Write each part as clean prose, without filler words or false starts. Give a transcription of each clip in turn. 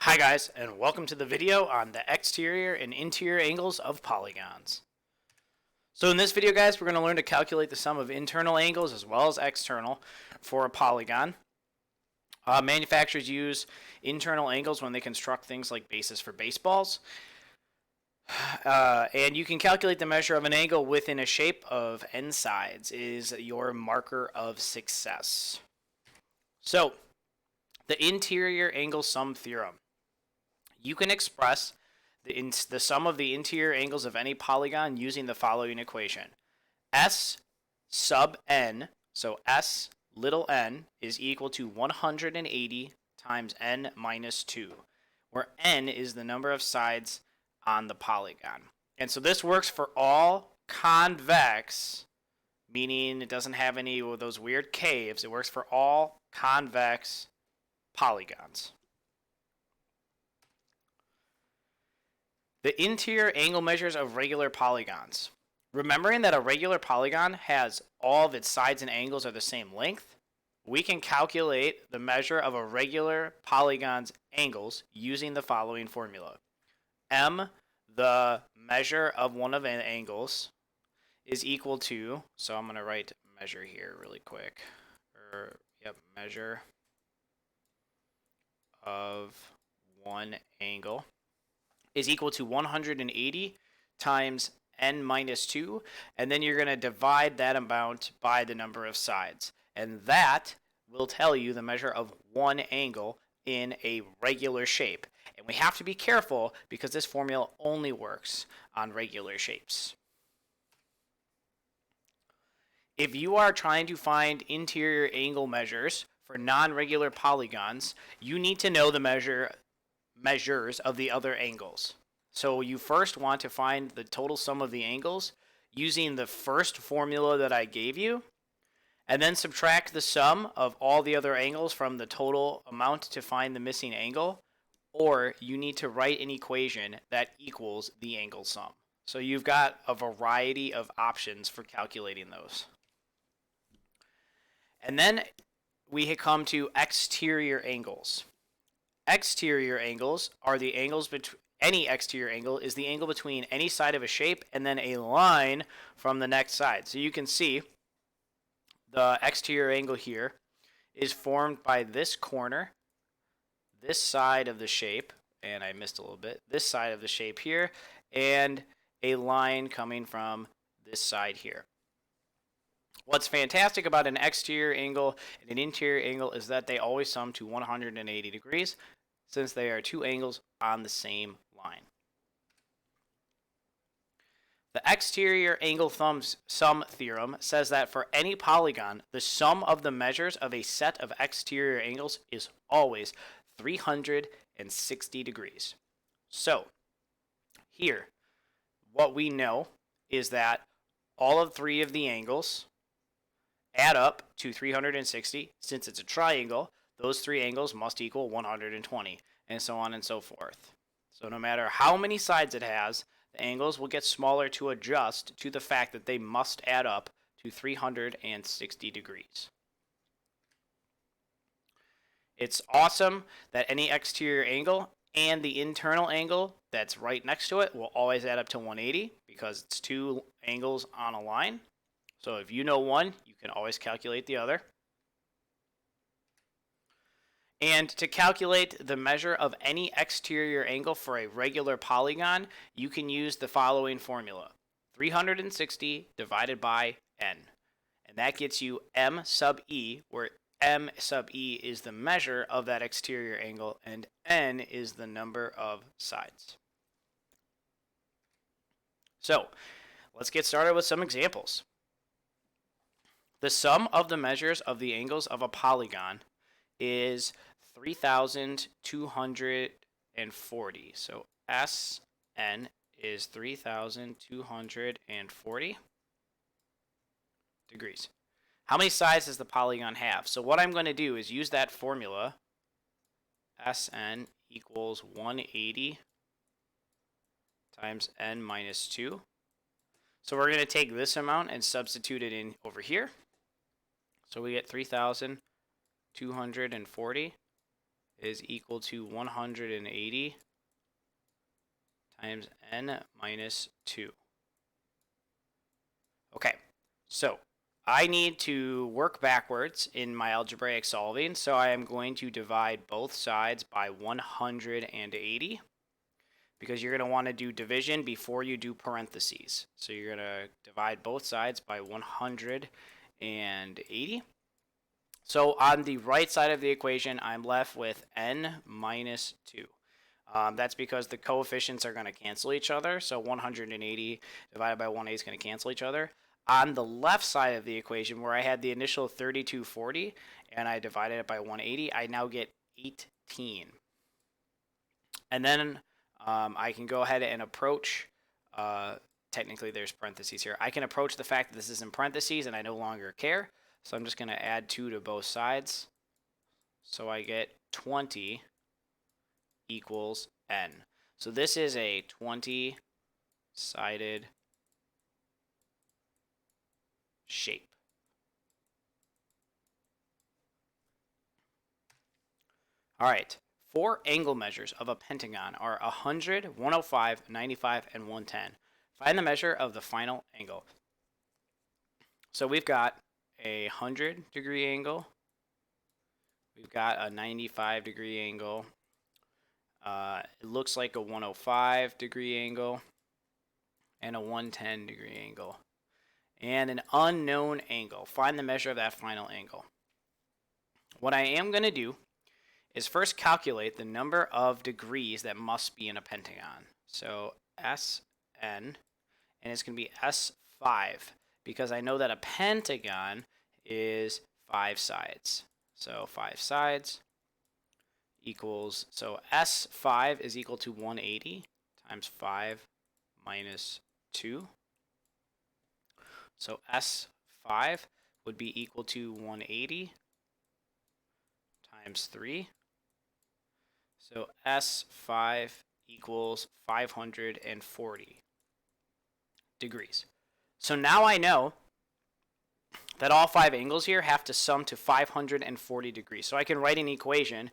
Hi guys, and welcome to the video on the exterior and interior angles of polygons. So in this video guys, we're going to learn to calculate the sum of internal angles as well as external for a polygon. Manufacturers use internal angles when they construct things like bases for baseballs. And you can calculate the measure of an angle within a shape of n sides is your marker of success. So, the interior angle sum theorem. You can express the sum of the interior angles of any polygon using the following equation. S sub n, so S little n, is equal to 180 times n minus 2, where n is the number of sides on the polygon. And so this works for all convex, meaning it doesn't have any of those weird caves. It works for all convex polygons. The interior angle measures of regular polygons. Remembering that a regular polygon has all of its sides and angles are the same length, we can calculate the measure of a regular polygon's angles using the following formula. M, the measure of one of the angles, is equal to, so I'm going to write measure here really quick. Measure of one angle is equal to 180 times n minus 2, and then you're going to divide that amount by the number of sides. And that will tell you the measure of one angle in a regular shape. And we have to be careful because this formula only works on regular shapes. If you are trying to find interior angle measures for non-regular polygons, you need to know the measures of the other angles. So you first want to find the total sum of the angles using the first formula that I gave you, and then subtract the sum of all the other angles from the total amount to find the missing angle, or you need to write an equation that equals the angle sum. So you've got a variety of options for calculating those. And then we come to exterior angles. Exterior angles are the angles between any exterior angle is the angle between any side of a shape and then a line from the next side. So you can see the exterior angle here is formed by this corner, this side of the shape, and I missed a little bit, this side of the shape here, and a line coming from this side here. What's fantastic about an exterior angle and an interior angle is that they always sum to 180 degrees, since they are two angles on the same line. The exterior angle sum theorem says that for any polygon, the sum of the measures of a set of exterior angles is always 360 degrees. So, here, what we know is that all of three of the angles add up to 360. Since it's a triangle, those three angles must equal 120, and so on and so forth. So no matter how many sides it has, the angles will get smaller to adjust to the fact that they must add up to 360 degrees. It's awesome that any exterior angle and the internal angle that's right next to it will always add up to 180 because it's two angles on a line. So if you know one, you can always calculate the other. And to calculate the measure of any exterior angle for a regular polygon, you can use the following formula. 360 divided by n. And that gets you m sub e, where m sub e is the measure of that exterior angle, and n is the number of sides. So, let's get started with some examples. The sum of the measures of the angles of a polygon is 3,240. So Sn is 3,240 degrees. How many sides does the polygon have? So what I'm going to do is use that formula. Sn equals 180 times n minus 2. So we're going to take this amount and substitute it in over here. So we get 3,240 is equal to 180 times n minus 2. Okay, so I need to work backwards in my algebraic solving, so I am going to divide both sides by 180 because you're going to want to do division before you do parentheses. So you're going to divide both sides by 180. So on the right side of the equation, I'm left with n minus 2. That's because the coefficients are going to cancel each other. So 180 divided by 180 is going to cancel each other. On the left side of the equation, where I had the initial 3240 and I divided it by 180, I now get 18. And then I can go ahead and approach, technically there's parentheses here. I can approach the fact that this is in parentheses and I no longer care. So I'm just going to add 2 to both sides. So I get 20 equals n. So this is a 20-sided shape. All right. 4 angle measures of a pentagon are 100, 105, 95, and 110. Find the measure of the final angle. So we've got a 100-degree angle. We've got a 95-degree angle. It looks like a 105-degree angle and a 110-degree angle. And an unknown angle. Find the measure of that final angle. What I am going to do is first calculate the number of degrees that must be in a pentagon. So Sn, and it's going to be S5, because I know that a pentagon is 5 sides. So 5 sides equals, so S5 is equal to 180 times 5 minus 2. So S5 would be equal to 180 times 3. So S5 equals 540 degrees. So now I know that all 5 angles here have to sum to 540 degrees. So I can write an equation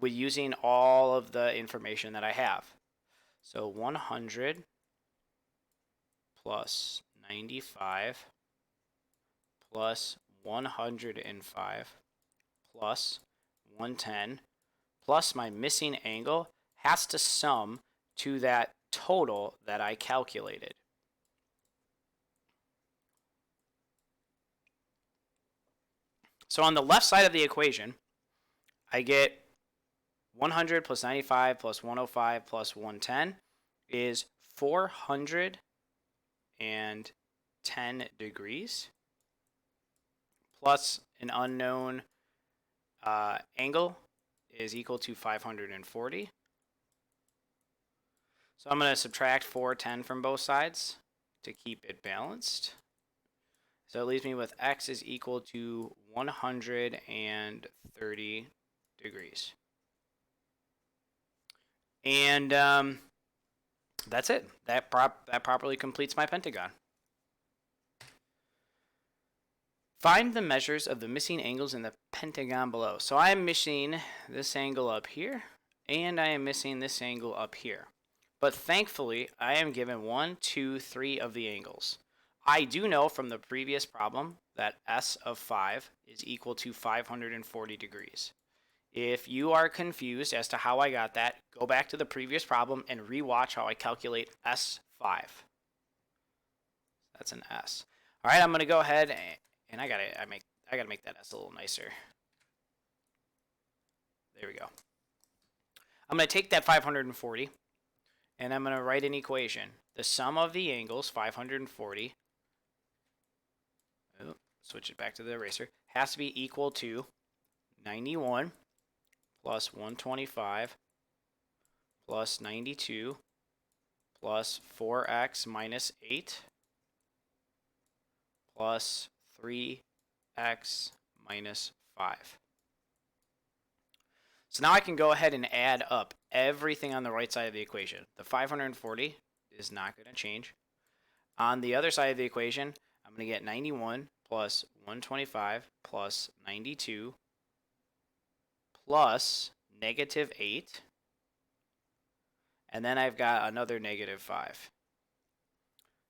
with using all of the information that I have. So 100 plus 95 plus 105 plus 110 plus my missing angle has to sum to that total that I calculated. So on the left side of the equation, I get 100 plus 95 plus 105 plus 110 is 410 degrees plus an unknown angle is equal to 540. So I'm going to subtract 410 from both sides to keep it balanced. So it leaves me with x is equal to 130 degrees. And that's it. That properly completes my pentagon. Find the measures of the missing angles in the pentagon below. So I am missing this angle up here, and I am missing this angle up here. But thankfully, I am given 1, 2, 3 of the angles. I do know from the previous problem that S of 5 is equal to 540 degrees. If you are confused as to how I got that, go back to the previous problem and rewatch how I calculate S5. That's an S. All right, I'm going to go ahead and I gotta make that S a little nicer. There we go. I'm going to take that 540 and I'm going to write an equation. The sum of the angles, 540, switch it back to the eraser, has to be equal to 91 plus 125 plus 92 plus 4x minus 8 plus 3x minus 5. So now I can go ahead and add up everything on the right side of the equation. The 540 is not going to change. On the other side of the equation, I'm going to get 91 plus 125 plus 92 plus -8, and then I've got another -5.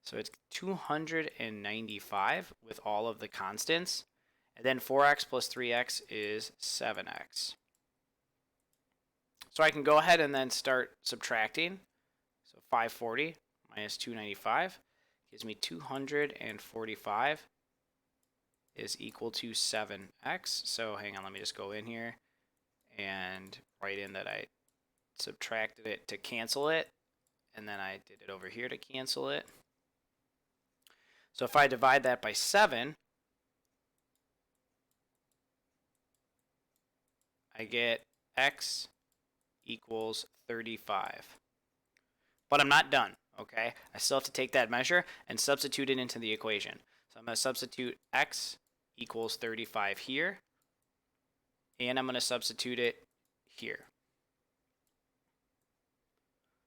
So it's 295 with all of the constants. And then 4x plus 3x is 7x. So I can go ahead and then start subtracting. So 540 minus 295 gives me 245 is equal to 7x. So hang on, let me just go in here and write in that I subtracted it to cancel it, and then I did it over here to cancel it. So if I divide that by 7, I get x equals 35. But I'm not done, okay? I still have to take that measure and substitute it into the equation. So I'm going to substitute x equals 35 here, and I'm going to substitute it here.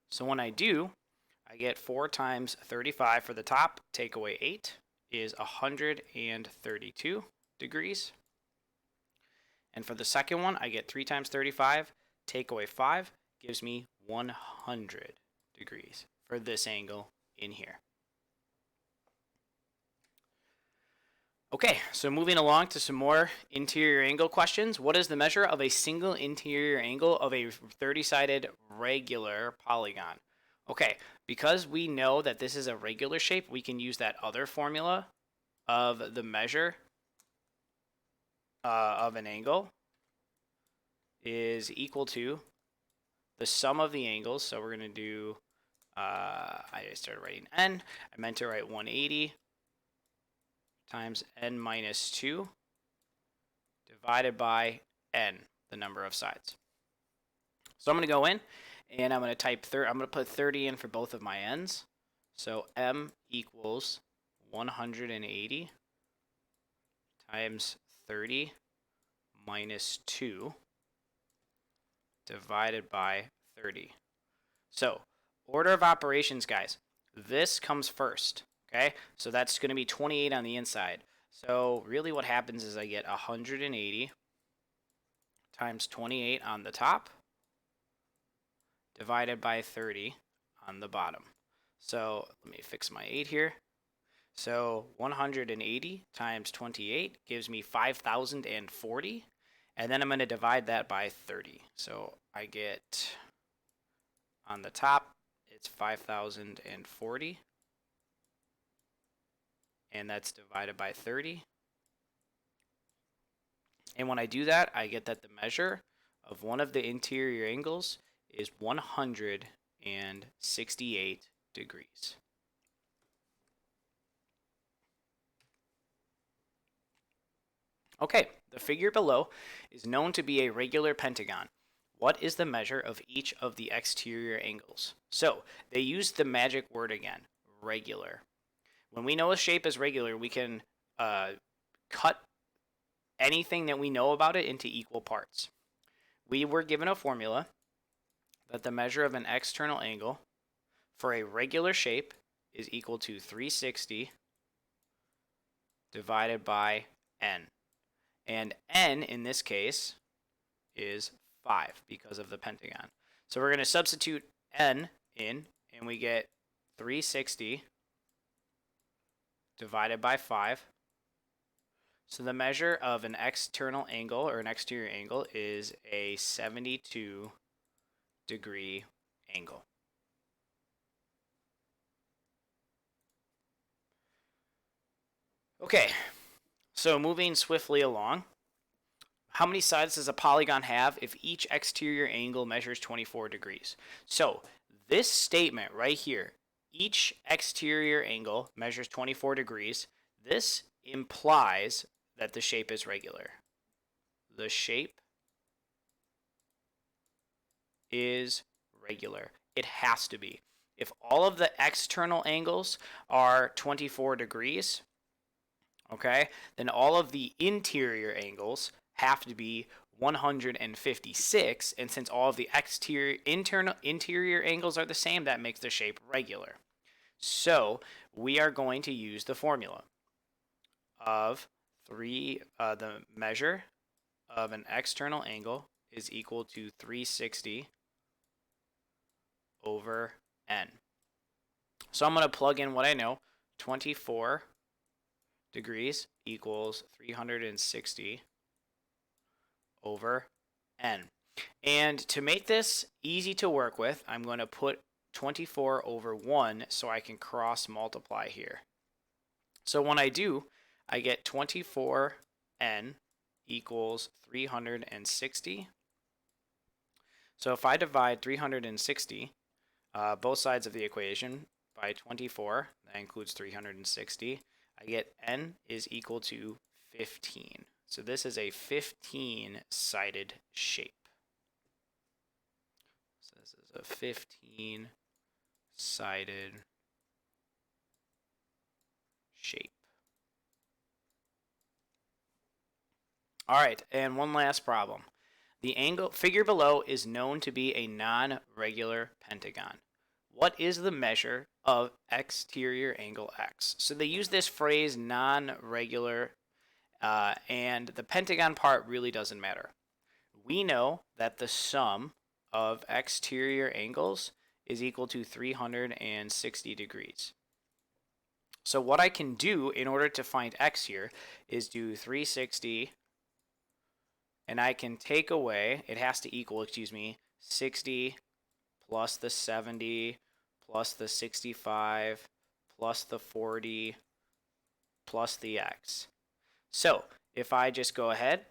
So when I do, I get 4 times 35 for the top, take away 8, is 132 degrees. And for the second one, I get 3 times 35, take away 5, gives me 100 degrees for this angle in here. Okay, so moving along to some more interior angle questions. What is the measure of a single interior angle of a 30-sided regular polygon? Okay, because we know that this is a regular shape, we can use that other formula of the measure of an angle is equal to the sum of the angles. So we're going to do, I started writing n. I meant to write 180 times n minus 2 divided by n, the number of sides. So I'm going to go in and I'm going to type I'm going to put 30 in for both of my n's. So m equals 180 times 30 minus 2 divided by 30. So order of operations, guys. This comes first. Okay, so that's going to be 28 on the inside. So really what happens is I get 180 times 28 on the top divided by 30 on the bottom. So let me fix my 8 here. So 180 times 28 gives me 5,040. And then I'm going to divide that by 30. So I get on the top, it's 5,040. And that's divided by 30. And when I do that, I get that the measure of one of the interior angles is 168 degrees. Okay, the figure below is known to be a regular pentagon. What is the measure of each of the exterior angles? So they use the magic word again, regular. When we know a shape is regular, we can cut anything that we know about it into equal parts. We were given a formula that the measure of an external angle for a regular shape is equal to 360 divided by n. And n in this case is 5 because of the pentagon. So we're going to substitute n in, and we get 360 divided by 5. So the measure of an external angle or an exterior angle is a 72 degree angle. Okay, so moving swiftly along. How many sides does a polygon have if each exterior angle measures 24 degrees? So this statement right here, each exterior angle measures 24 degrees. This implies that the shape is regular. The shape is regular. It has to be. If all of the external angles are 24 degrees, okay, then all of the interior angles have to be 156, and since all of the interior angles are the same, that makes the shape regular. So we are going to use the formula of the measure of an external angle is equal to 360 over n. So I'm going to plug in what I know. 24 degrees equals 360 over n. And to make this easy to work with, I'm going to put 24 over 1 so I can cross multiply here. So when I do, I get 24n equals 360. So if I divide 360, both sides of the equation, by 24, that includes 360, I get n is equal to 15. So this is a 15-sided shape. So this is a 15-sided shape. All right, and one last problem. The angle figure below is known to be a non-regular pentagon. What is the measure of exterior angle x? So they use this phrase non-regular, and the pentagon part really doesn't matter. We know that the sum of exterior angles is equal to 360 degrees. So what I can do in order to find x here is do 360, and I can take away, it has to equal, 60 plus the 70 plus the 65 plus the 40 plus the x. So if I just go ahead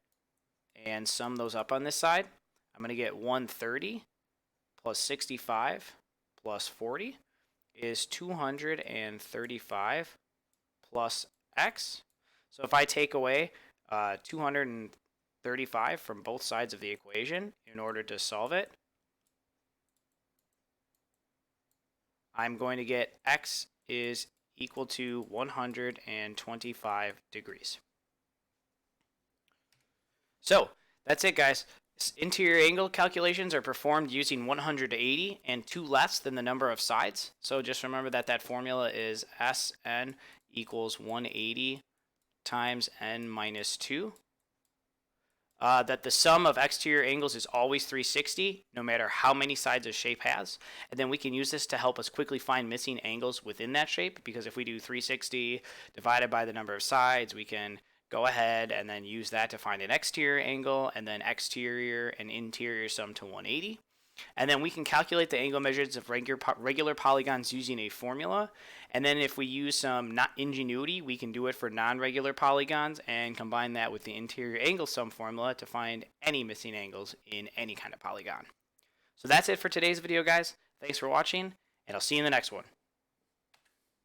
and sum those up on this side, I'm going to get 130 plus 65 plus 40 is 235 plus x. So if I take away 235 from both sides of the equation in order to solve it, I'm going to get x is equal to 125 degrees. So that's it, guys. Interior angle calculations are performed using 180 and 2 less than the number of sides. So just remember that that formula is Sn equals 180 times n minus 2. That the sum of exterior angles is always 360, no matter how many sides a shape has. And then we can use this to help us quickly find missing angles within that shape, because if we do 360 divided by the number of sides, we can go ahead and then use that to find an exterior angle, and then exterior and interior sum to 180. And then we can calculate the angle measures of regular polygons using a formula. And then if we use some ingenuity, we can do it for non-regular polygons and combine that with the interior angle sum formula to find any missing angles in any kind of polygon. So that's it for today's video, guys. Thanks for watching, and I'll see you in the next one.